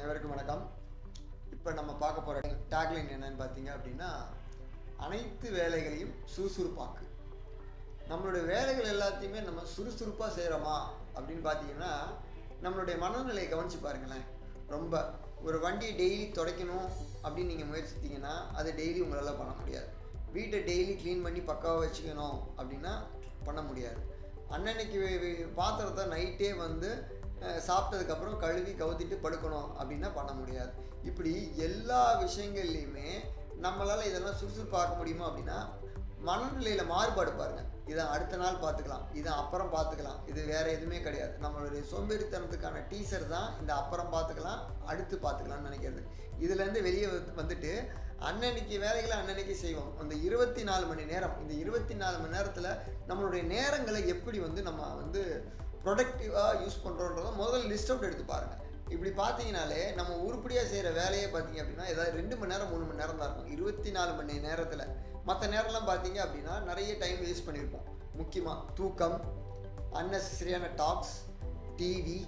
அனைவருக்கும் வணக்கம். இப்போ நம்ம பார்க்க போகிற டேக்லைன் என்னன்னு பார்த்தீங்க அப்படின்னா, அனைத்து வேலைகளையும் சுறுசுறுப்பாக்கு. நம்மளுடைய வேலைகள் எல்லாத்தையுமே நம்ம சுறுசுறுப்பாக செய்கிறோமா அப்படின்னு பார்த்தீங்கன்னா, நம்மளுடைய மனநிலையை கவனித்து பாருங்களேன். ரொம்ப ஒரு வண்டியை டெய்லி துடைக்கணும் அப்படின்னு நீங்கள் முயற்சித்தீங்கன்னா அது டெய்லி உங்களால் பண்ண முடியாது. வீட்டை டெய்லி க்ளீன் பண்ணி பக்காவாக வச்சுக்கணும் அப்படின்னா பண்ண முடியாது. அன்னன்னைக்கு பாத்திரத்தை நைட்டே சாப்பிட்டதுக்கப்புறம் கழுவி கவுத்திட்டு படுக்கணும் அப்படின்னா பண்ண முடியாது. இப்படி எல்லா விஷயங்கள்லையுமே நம்மளால் இதெல்லாம் சுறுசுறுப்பாக்க முடியுமா அப்படின்னா, மனநிலையில் மாறுபாடு பாருங்கள். இதை அடுத்த நாள் பார்த்துக்கலாம், இதை அப்புறம் பார்த்துக்கலாம், இது வேறு எதுவுமே கிடையாது. நம்மளுடைய சோம்பேறித்தனத்துக்கான டீசர் தான் இந்த அப்புறம் பார்த்துக்கலாம், அடுத்து பார்த்துக்கலாம்னு நினைக்கிறது. இதுலேருந்து வெளியே வந்துட்டு அன்னன்னைக்கு வேலைகளை அன்னன்னைக்கு செய்வோம். அந்த 24 மணி நேரம், இந்த 24 மணி நேரத்தில் நம்மளுடைய நேரங்களை எப்படி நம்ம ப்ரொடக்டிவாக யூஸ் பண்ணுறோன்றதை முதல்ல லிஸ்ட் அவுட் எடுத்து பாருங்கள். இப்படி பார்த்தீங்கனாலே நம்ம உருப்படியாக செய்கிற வேலையே பார்த்தீங்க அப்படின்னா ஏதாவது 2 மணி நேரம் 3 மணி நேரம் தான் இருக்கும் 24 மணி நேரத்தில். மற்ற நேரம்லாம் பார்த்தீங்க அப்படின்னா நிறைய டைம் வேஸ்ட் பண்ணியிருப்போம். முக்கியமாக தூக்கம், அன்னெசரியான டாக்ஸ், டிவி,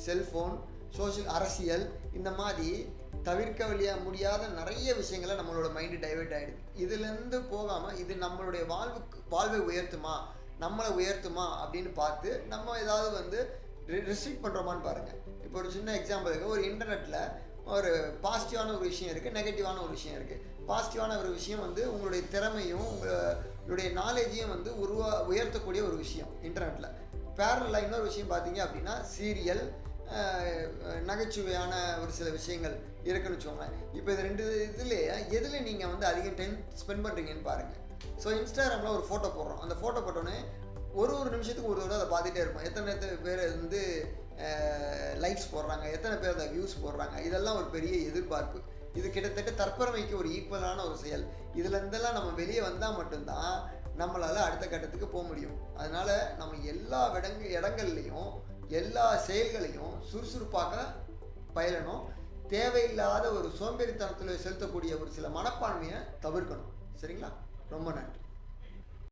செல்ஃபோன், அரசியல், இந்த மாதிரி தவிர்க்க முடியாத நிறைய விஷயங்களை நம்மளோட மைண்டு டைவெர்ட் ஆகிடுது. இதுலேருந்து போகாமல் இது நம்மளுடைய வாழ்வை உயர்த்துமா, நம்மளை உயர்த்துமா அப்படின்னு பார்த்து நம்ம ஏதாவது ரெஸ்ட்ரிக்ட் பண்ணுறோமான்னு பாருங்கள். இப்போ ஒரு சின்ன எக்ஸாம்பிள் இருக்குது. ஒரு இன்டர்நெட்டில் ஒரு பாசிட்டிவான ஒரு விஷயம் இருக்குது, நெகட்டிவான ஒரு விஷயம் இருக்குது. பாசிட்டிவான ஒரு விஷயம் உங்களுடைய திறமையும் உங்களுடைய நாலேஜையும் உயர்த்தக்கூடிய ஒரு விஷயம் இன்டர்நெட்டில். பேரலாக இன்னொரு விஷயம் பார்த்தீங்க அப்படின்னா சீரியல், நகைச்சுவையான ஒரு சில விஷயங்கள் இருக்குன்னு வச்சுக்கோங்களேன். இப்போ இது 2 இதுலேயே எதில் நீங்கள் அதிகம் டைம் ஸ்பெண்ட் பண்ணுறீங்கன்னு பாருங்கள். ஸோ இன்ஸ்டாகிராமில் ஒரு ஃபோட்டோ போடுறோம். அந்த ஃபோட்டோ போட்டோன்னே ஒரு நிமிஷத்துக்கு ஒரு தடவை அதை பார்த்துட்டே இருப்போம். எத்தனை பேர் லைக்ஸ் போடுறாங்க, எத்தனை பேர் அதை வியூஸ் போடுறாங்க, இதெல்லாம் ஒரு பெரிய எதிர்பார்ப்பு. இது கிட்டத்தட்ட தற்பெருமைக்கு ஒரு ஈக்குவலான ஒரு செயல். இதுலேருந்தெல்லாம் நம்ம வெளியே வந்தால் மட்டும்தான் நம்மளால் அடுத்த கட்டத்துக்கு போக முடியும். அதனால் நம்ம எல்லா இடங்கள்லையும் எல்லா செயல்களையும் சுறுசுறுப்பாக பயிலணும். தேவையில்லாத ஒரு சோம்பேறித்தனத்தில் செலுத்தக்கூடிய ஒரு சில மனப்பான்மையை தவிர்க்கணும். சரிங்களா? ரொம்ப நன்றி.